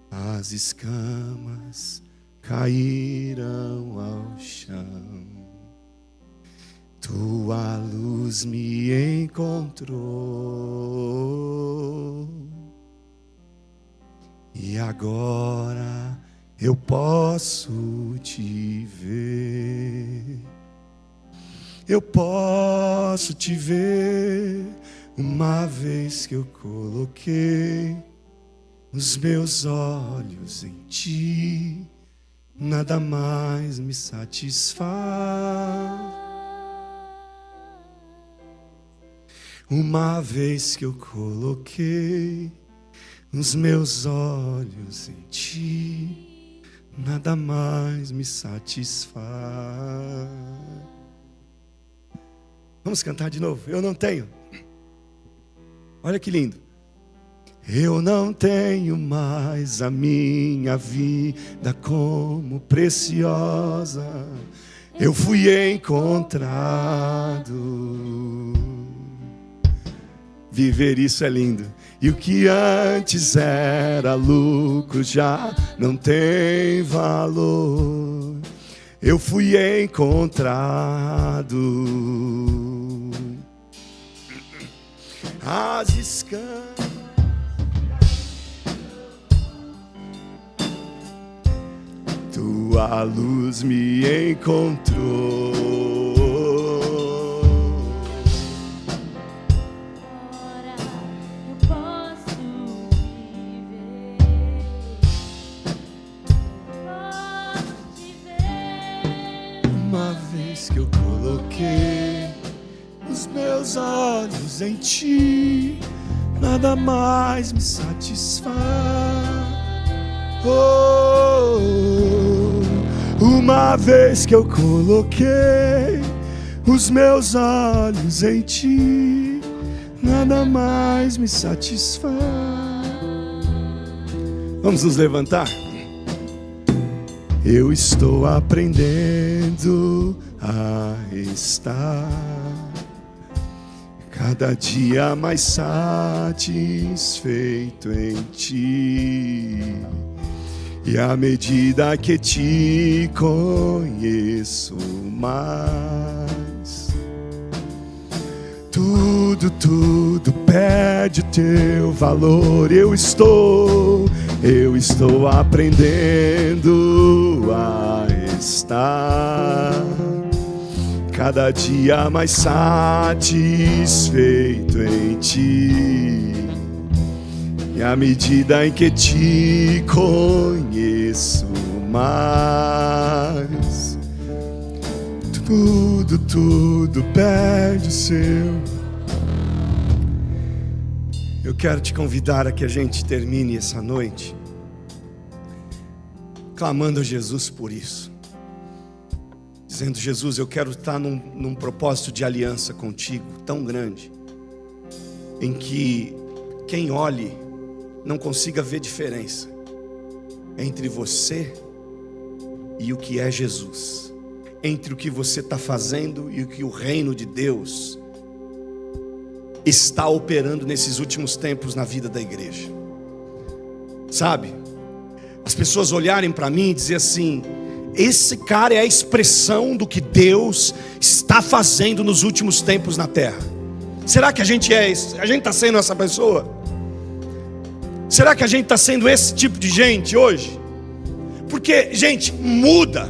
Speaker 1: As escamas cairão ao chão. Tua luz me encontrou, e agora eu posso te ver. Eu posso te ver, uma vez que eu coloquei os meus olhos em ti, nada mais me satisfaz. Uma vez que eu coloquei os meus olhos em ti, nada mais me satisfaz. Vamos cantar de novo? Eu não tenho. Olha que lindo. Eu não tenho mais a minha vida como preciosa. Eu fui encontrado. Viver isso é lindo. E o que antes era lucro já não tem valor. Eu fui encontrado. As escamas, tua luz me encontrou.
Speaker 2: Agora eu posso viver, posso te ver.
Speaker 1: Uma vez que eu coloquei os meus olhos em ti, nada mais me satisfaz. Oh, uma vez que eu coloquei os meus olhos em ti, nada mais me satisfaz. Vamos nos levantar? Eu estou aprendendo a estar cada dia mais satisfeito em ti, e à medida que te conheço mais, tudo perde o teu valor. Eu estou aprendendo a estar cada dia mais satisfeito em ti, e à medida em que te conheço mais, tudo perde o seu. Eu quero te convidar a que a gente termine essa noite clamando a Jesus por isso, dizendo: Jesus, eu quero estar num propósito de aliança contigo tão grande, em que quem olhe não consiga ver diferença entre você e o que é Jesus, entre o que você está fazendo e o que o reino de Deus está operando nesses últimos tempos na vida da igreja. Sabe, as pessoas olharem para mim e dizer assim: esse cara é a expressão do que Deus está fazendo nos últimos tempos na terra. Será que a gente está sendo essa pessoa? Será que a gente está sendo esse tipo de gente hoje? Porque, gente, muda,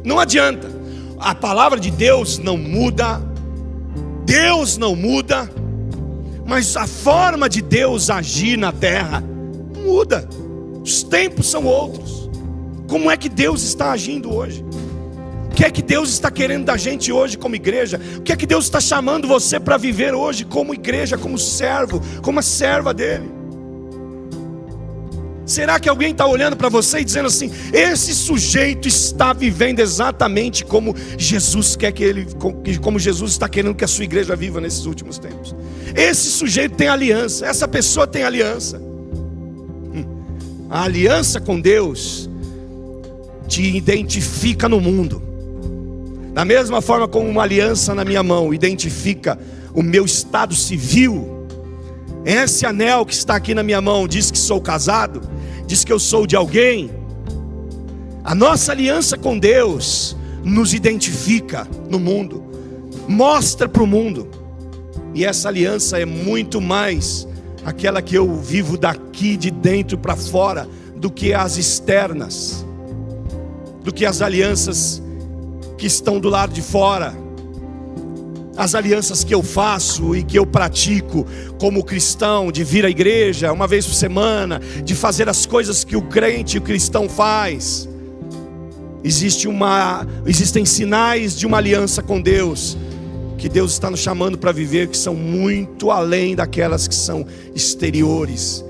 Speaker 1: não adianta. A palavra de Deus não muda, Deus não muda, mas a forma de Deus agir na terra muda. Os tempos são outros. Como é que Deus está agindo hoje? O que é que Deus está querendo da gente hoje como igreja? O que é que Deus está chamando você para viver hoje como igreja, como servo, como a serva dele? Será que alguém está olhando para você e dizendo assim: esse sujeito está vivendo exatamente como Jesus quer que ele, como Jesus está querendo que a sua igreja viva nesses últimos tempos? Esse sujeito tem aliança, essa pessoa tem aliança. A aliança com Deus te identifica no mundo, da mesma forma como uma aliança na minha mão identifica o meu estado civil. Esse anel que está aqui na minha mão diz que sou casado, diz que eu sou de alguém. A nossa aliança com Deus nos identifica no mundo, mostra para o mundo. E essa aliança é muito mais aquela que eu vivo daqui de dentro para fora do que as externas, do que as alianças que estão do lado de fora. As alianças que eu faço e que eu pratico como cristão, de vir à igreja uma vez por semana, de fazer as coisas que o crente, o cristão faz. Existem sinais de uma aliança com Deus, que Deus está nos chamando para viver, que são muito além daquelas que são exteriores.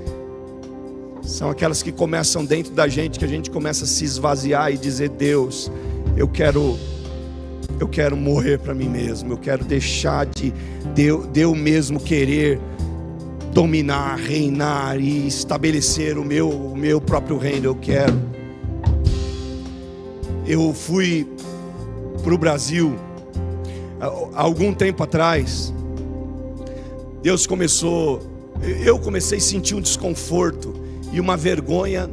Speaker 1: São aquelas que começam dentro da gente, que a gente começa a se esvaziar e dizer: Deus, eu quero morrer para mim mesmo, eu quero deixar de eu mesmo querer dominar, reinar e estabelecer o meu próprio reino. Eu fui para o Brasil há algum tempo atrás. Eu comecei a sentir um desconforto e uma vergonha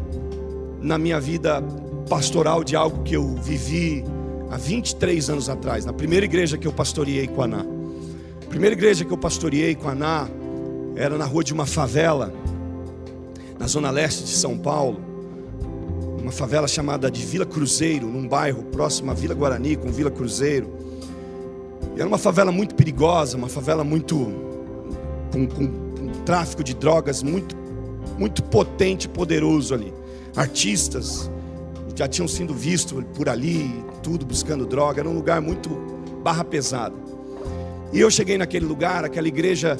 Speaker 1: na minha vida pastoral de algo que eu vivi há 23 anos atrás, na primeira igreja que eu pastoreei em Quaná. A primeira igreja que eu pastoreei em Quaná era na rua de uma favela, na zona leste de São Paulo, uma favela chamada de Vila Cruzeiro, num bairro próximo à Vila Guarani, com Vila Cruzeiro. E era uma favela muito perigosa, uma favela muito com tráfico de drogas muito potente e poderoso ali. Artistas já tinham sido vistos por ali, tudo buscando droga. Era um lugar muito barra pesada. E eu cheguei naquele lugar, aquela igreja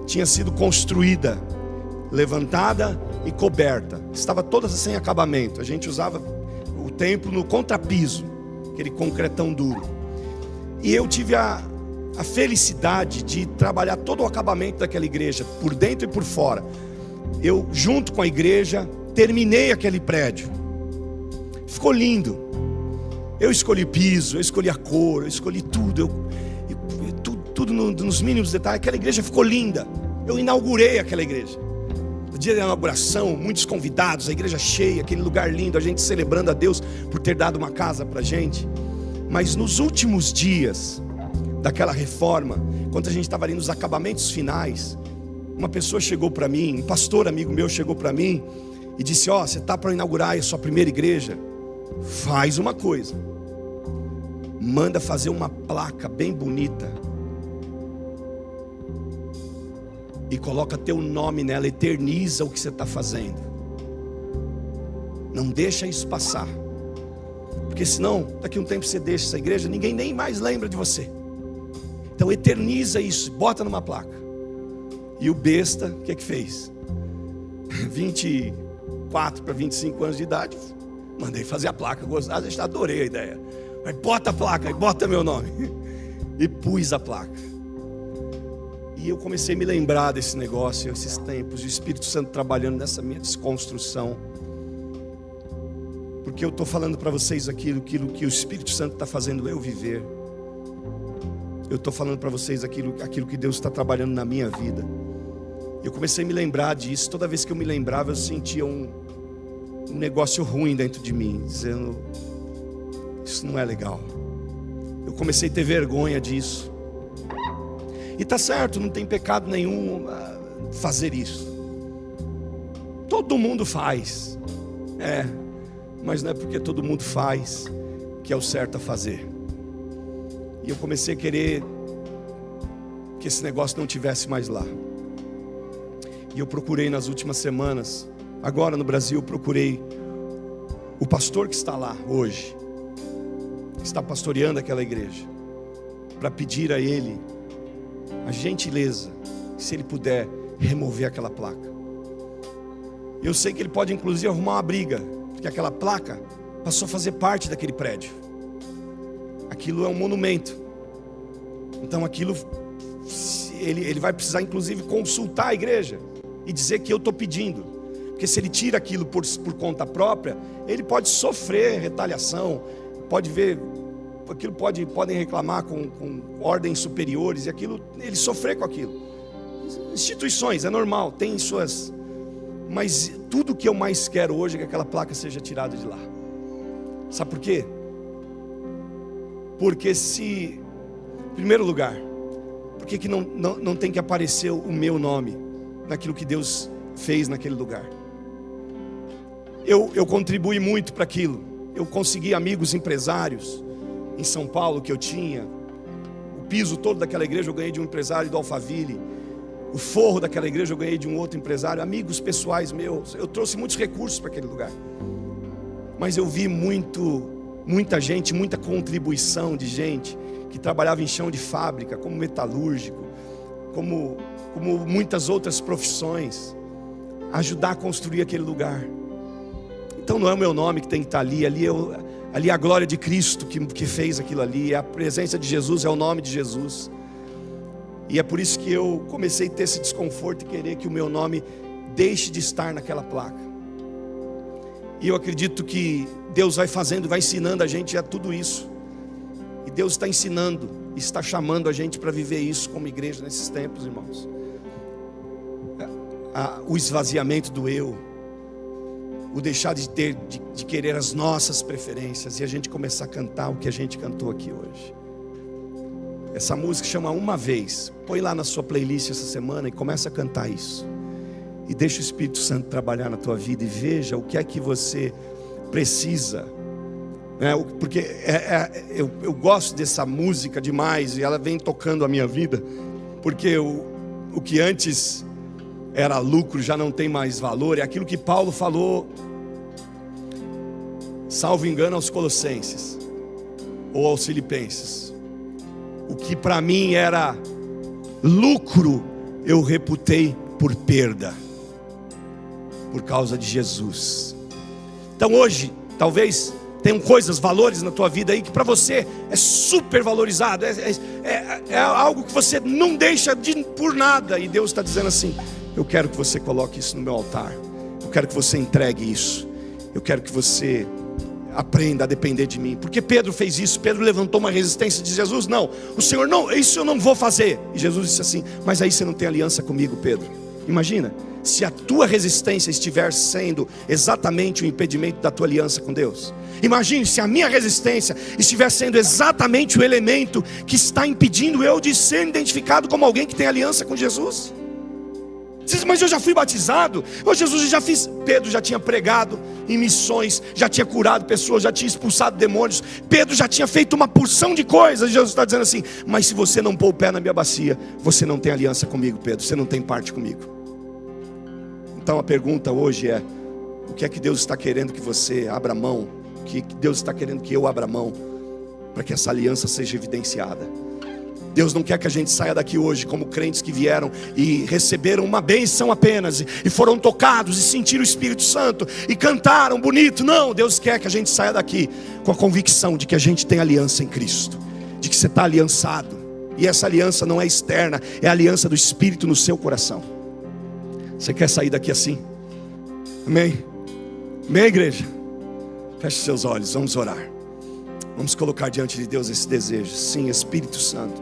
Speaker 1: tinha sido construída, levantada e coberta. Estava toda sem acabamento. A gente usava o templo no contrapiso, aquele concretão duro. E eu tive a felicidade de trabalhar todo o acabamento daquela igreja, por dentro e por fora. Eu, junto com a igreja, terminei aquele prédio. Ficou lindo. Eu escolhi piso, eu escolhi a cor, eu escolhi tudo. Tudo nos mínimos detalhes. Aquela igreja ficou linda. Eu inaugurei aquela igreja. No dia da inauguração, muitos convidados, a igreja cheia, aquele lugar lindo, a gente celebrando a Deus por ter dado uma casa pra gente. Mas nos últimos dias daquela reforma, quando a gente estava ali nos acabamentos finais, uma pessoa chegou para mim, um pastor amigo meu chegou para mim e disse: você está para inaugurar a sua primeira igreja? Faz uma coisa, manda fazer uma placa bem bonita e coloca teu nome nela, eterniza o que você está fazendo, não deixa isso passar, porque senão daqui a um tempo você deixa essa igreja, ninguém nem mais lembra de você. Então eterniza isso, bota numa placa. E o besta, o que fez? 24 para 25 anos de idade, mandei fazer a placa, adorei a ideia. Mas bota a placa, bota meu nome. E pus a placa. E eu comecei a me lembrar desse negócio, esses tempos, o Espírito Santo trabalhando nessa minha desconstrução. Porque eu estou falando para vocês aquilo que o Espírito Santo está fazendo eu viver. Eu estou falando para vocês aquilo que Deus está trabalhando na minha vida. Eu comecei a me lembrar disso. Toda vez que eu me lembrava, eu sentia um negócio ruim dentro de mim, dizendo: isso não é legal. Eu comecei a ter vergonha disso. E tá certo, não tem pecado nenhum fazer isso. Todo mundo faz. Mas não é porque todo mundo faz que é o certo a fazer. E eu comecei a querer que esse negócio não tivesse mais lá. E eu procurei nas últimas semanas, agora no Brasil, eu procurei o pastor que está lá hoje, que está pastoreando aquela igreja, para pedir a ele a gentileza, se ele puder remover aquela placa. Eu sei que ele pode inclusive arrumar uma briga, porque aquela placa passou a fazer parte daquele prédio. Aquilo é um monumento. Então aquilo, ele vai precisar inclusive consultar a igreja e dizer que eu estou pedindo. Porque se ele tira aquilo por conta própria, ele pode sofrer retaliação, pode ver, aquilo podem reclamar com ordens superiores, e aquilo, ele sofrer com aquilo. Instituições, é normal, tem suas... Mas tudo que eu mais quero hoje é que aquela placa seja tirada de lá. Sabe por quê? Porque em primeiro lugar, por que não tem que aparecer o meu nome naquilo que Deus fez naquele lugar? Eu contribuí muito para aquilo. Eu consegui amigos empresários em São Paulo que eu tinha. O piso todo daquela igreja eu ganhei de um empresário do Alphaville. O forro daquela igreja eu ganhei de um outro empresário. Amigos pessoais meus. Eu trouxe muitos recursos para aquele lugar. Mas eu vi muita gente, muita contribuição de gente que trabalhava em chão de fábrica, como metalúrgico, como muitas outras profissões, ajudar a construir aquele lugar. Então não é o meu nome que tem que estar ali é a glória de Cristo que fez aquilo ali, é a presença de Jesus, é o nome de Jesus. E é por isso que eu comecei a ter esse desconforto e querer que o meu nome deixe de estar naquela placa. E eu acredito que Deus vai ensinando a gente a tudo isso. E Deus está ensinando, está chamando a gente para viver isso como igreja nesses tempos, irmãos. O esvaziamento do eu, o deixar de querer as nossas preferências e a gente começar a cantar o que a gente cantou aqui hoje. Essa música chama Uma Vez. Põe lá na sua playlist essa semana e começa a cantar isso. E deixa o Espírito Santo trabalhar na tua vida e veja o que é que você precisa. Porque eu gosto dessa música demais e ela vem tocando a minha vida. Porque o que antes era lucro já não tem mais valor. É aquilo que Paulo falou, salvo engano, aos Colossenses ou aos Filipenses. O que para mim era lucro, eu reputei por perda, por causa de Jesus. Então hoje, talvez tenham coisas, valores na tua vida aí que para você é super valorizado, é algo que você não deixa por nada. E Deus está dizendo assim: eu quero que você coloque isso no meu altar, eu quero que você entregue isso, eu quero que você aprenda a depender de mim. Porque Pedro fez isso. Pedro levantou uma resistência de Jesus: não, o Senhor não, isso eu não vou fazer. E Jesus disse assim: mas aí você não tem aliança comigo, Pedro. Imagina, se a tua resistência estiver sendo exatamente o impedimento da tua aliança com Deus. Imagine se a minha resistência estiver sendo exatamente o elemento que está impedindo eu de ser identificado como alguém que tem aliança com Jesus. Mas eu já fui batizado, Jesus, eu já fiz. Pedro já tinha pregado em missões, já tinha curado pessoas, já tinha expulsado demônios. Pedro já tinha feito uma porção de coisas. Jesus está dizendo assim: mas se você não pôr o pé na minha bacia, você não tem aliança comigo, Pedro, você não tem parte comigo. Então a pergunta hoje é: o que é que Deus está querendo que você abra mão? O que Deus está querendo que eu abra mão para que essa aliança seja evidenciada? Deus não quer que a gente saia daqui hoje como crentes que vieram e receberam uma bênção apenas, e foram tocados e sentiram o Espírito Santo e cantaram bonito. Não, Deus quer que a gente saia daqui com a convicção de que a gente tem aliança em Cristo, de que você está aliançado. E essa aliança não é externa, é a aliança do Espírito no seu coração. Você quer sair daqui assim? Amém? Amém, igreja? Feche seus olhos, vamos orar. Vamos colocar diante de Deus esse desejo. Sim, Espírito Santo,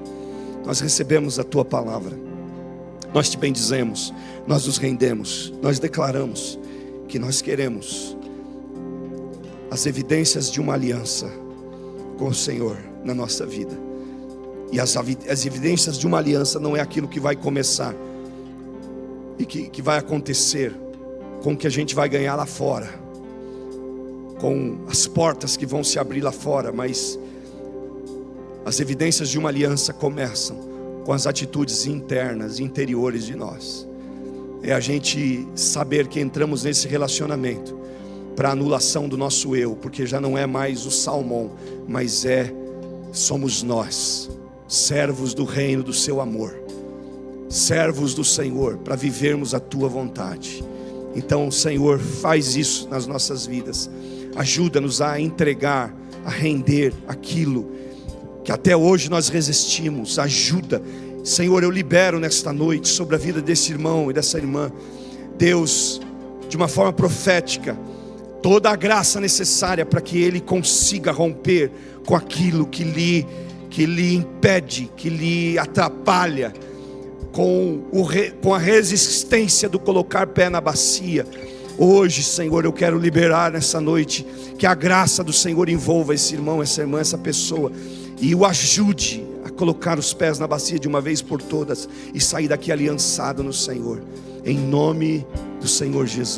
Speaker 1: nós recebemos a Tua palavra, nós Te bendizemos, nós nos rendemos, nós declaramos que nós queremos as evidências de uma aliança com o Senhor na nossa vida. E as evidências de uma aliança não é aquilo que vai começar e que vai acontecer com o que a gente vai ganhar lá fora, com as portas que vão se abrir lá fora, mas as evidências de uma aliança começam com as atitudes internas, interiores de nós. É a gente saber que entramos nesse relacionamento para anulação do nosso eu, porque já não é mais o Salmão, mas somos nós, servos do reino do seu amor, servos do Senhor, para vivermos a tua vontade. Então, Senhor, faz isso nas nossas vidas. Ajuda-nos a entregar, a render aquilo que até hoje nós resistimos. Ajuda, Senhor, eu libero nesta noite sobre a vida desse irmão e dessa irmã, Deus, de uma forma profética, toda a graça necessária para que ele consiga romper com aquilo que lhe impede, que lhe atrapalha, com a resistência do colocar pé na bacia. Hoje, Senhor, eu quero liberar nessa noite que a graça do Senhor envolva esse irmão, essa irmã, essa pessoa, e o ajude a colocar os pés na bacia de uma vez por todas e sair daqui aliançado no Senhor, em nome do Senhor Jesus.